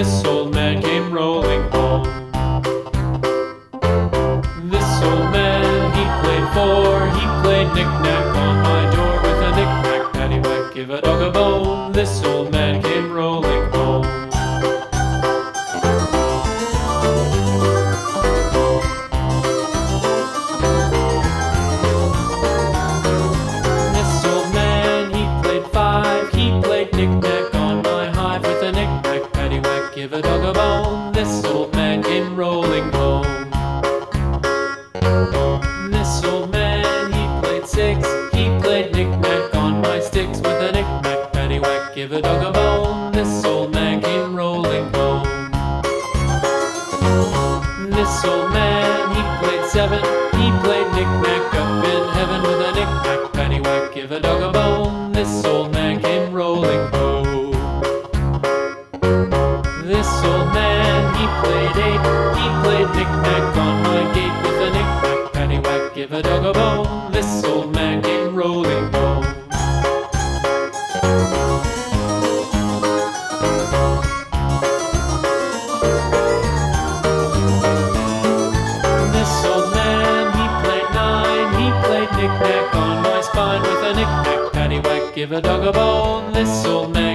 this old man came rolling home. This old man, he played four, he played knick-knack on my door with a knick-knack, paddywhack, give a dog a bone. This old man came rolling home. This old man, he played five, he played knick-knack on my hive with a knick-knack, paddywhack, give a dog a bone. This old man came rolling home. This old man, he played six, he played knick-knack on my sticks with a knick-knack, paddywhack, give a dog a bone. This old man came rolling home. This old man, he played seven, he played knick-knack up in heaven with a knick-knack, paddywhack, give a dog a bone. This old man came rolling home. This old man, he played eight, he played knick-knack on my gate with a knick-knack, paddywhack, give a dog a bone. This old man came rolling home. This old man, he played nine, he played knick-knack on my spine with a knick-knack, paddywhack, give a dog a bone. This old man